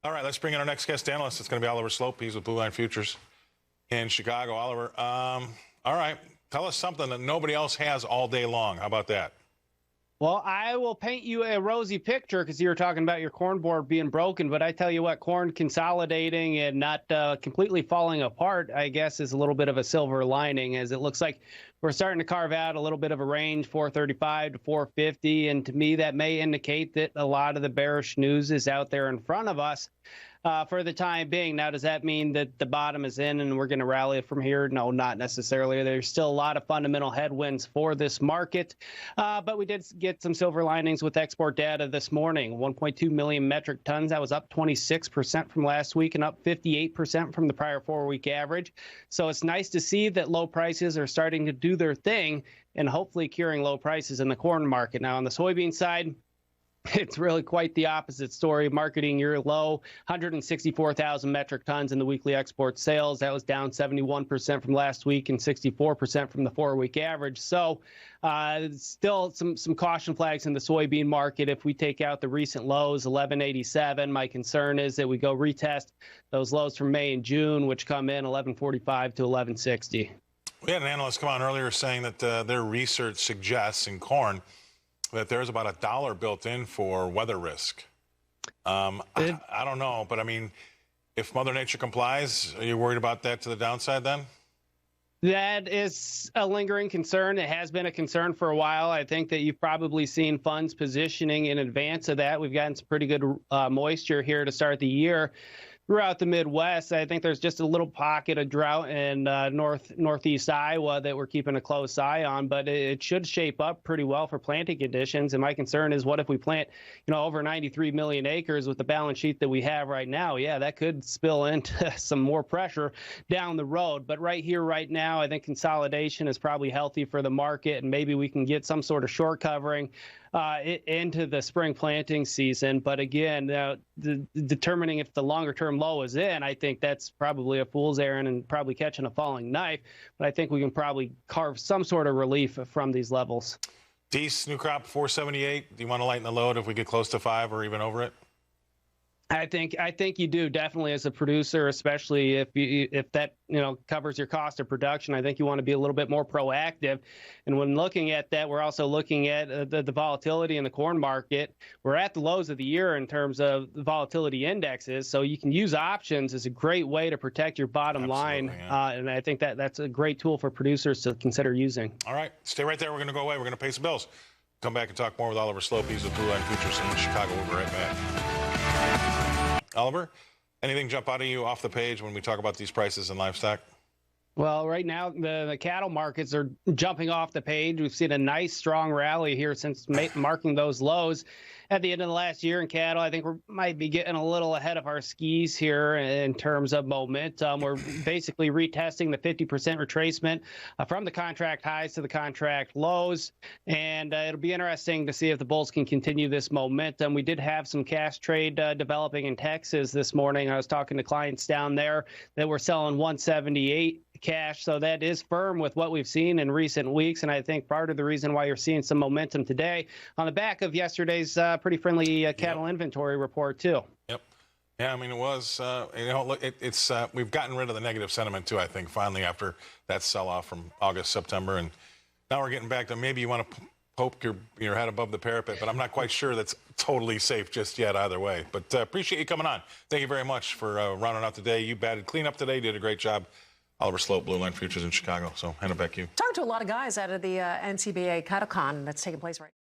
All right, let's bring in our next guest analyst. It's going to be Oliver Slope. He's with Blue Line Futures in Chicago. Oliver, all right, tell us something that nobody else has all day long. How about that? Well, I will paint you a rosy picture because you were talking about your corn board being broken. But I tell you what, corn consolidating and not completely falling apart, I guess, is a little bit of a silver lining, as it looks like we're starting to carve out a little bit of a range, 435 to 450. And to me, that may indicate that a lot of the bearish news is out there in front of us. For the time being. Now, does that mean that the bottom is in and we're going to rally from here? No, not necessarily. There's still a lot of fundamental headwinds for this market, but we did get some silver linings with export data this morning. 1.2 million metric tons. That was up 26% from last week and up 58% from the prior 4-week average. So it's nice to see that low prices are starting to do their thing and hopefully curing low prices in the corn market. Now, on the soybean side, it's really quite the opposite story. Marketing year low, 164,000 metric tons in the weekly export sales. That was down 71% from last week and 64% from the 4-week average. So still some caution flags in the soybean market. If we take out the recent lows, 1187, my concern is that we go retest those lows from May and June, which come in 1145 to 1160. We had an analyst come on earlier saying that their research suggests in corn that there's about $1 built in for weather risk. I don't know, but I mean, if Mother Nature complies, are you worried about that to the downside then? That is a lingering concern. It has been a concern for a while. I think that you've probably seen funds positioning in advance of that. We've gotten some pretty good moisture here to start the year. Throughout the Midwest, I think there's just a little pocket of drought in northeast Iowa that we're keeping a close eye on, but it should shape up pretty well for planting conditions. And my concern is, what if we plant, over 93 million acres with the balance sheet that we have right now? Yeah, that could spill into some more pressure down the road. But right here, right now, I think consolidation is probably healthy for the market, and maybe we can get some sort of short covering into the spring planting season. But again, determining if the longer term low is in, I think that's probably a fool's errand and probably catching a falling knife. But I think we can probably carve some sort of relief from these levels. Dees, new crop 478. Do you want to lighten the load if we get close to 5 or even over it? I think you do, definitely, as a producer, especially if that covers your cost of production. I think you want to be a little bit more proactive. And when looking at that, we're also looking at the volatility in the corn market. We're at the lows of the year in terms of the volatility indexes, so you can use options as a great way to protect your bottom line. Yeah. And I think that's a great tool for producers to consider using. All right, stay right there. We're going to go away. We're going to pay some bills. Come back and talk more with Oliver Slope. He's with Blue Line Futures in Chicago. We'll be right back. Oliver, anything jump out of you off the page when we talk about these prices in livestock? Well, right now, the cattle markets are jumping off the page. We've seen a nice, strong rally here since marking those lows at the end of the last year in cattle. I think we might be getting a little ahead of our skis here in terms of momentum. We're basically retesting the 50% retracement from the contract highs to the contract lows, and it'll be interesting to see if the bulls can continue this momentum. We did have some cash trade developing in Texas this morning. I was talking to clients down there that were selling 178 cash, so that is firm with what we've seen in recent weeks, and I think part of the reason why you're seeing some momentum today on the back of yesterday's pretty friendly cattle inventory report too. Yep. Yeah, I mean, it was, look, it's we've gotten rid of the negative sentiment too, I think, finally, after that sell-off from August, September, and now we're getting back to maybe you want to poke your head above the parapet, but I'm not quite sure that's totally safe just yet either way. But appreciate you coming on. Thank you very much for rounding out the day. You batted clean up today, did a great job. Oliver Slope, Blue Line Futures in Chicago. So hand it back to you. Talking to a lot of guys out of the NCBA CattleCon that's taking place right now.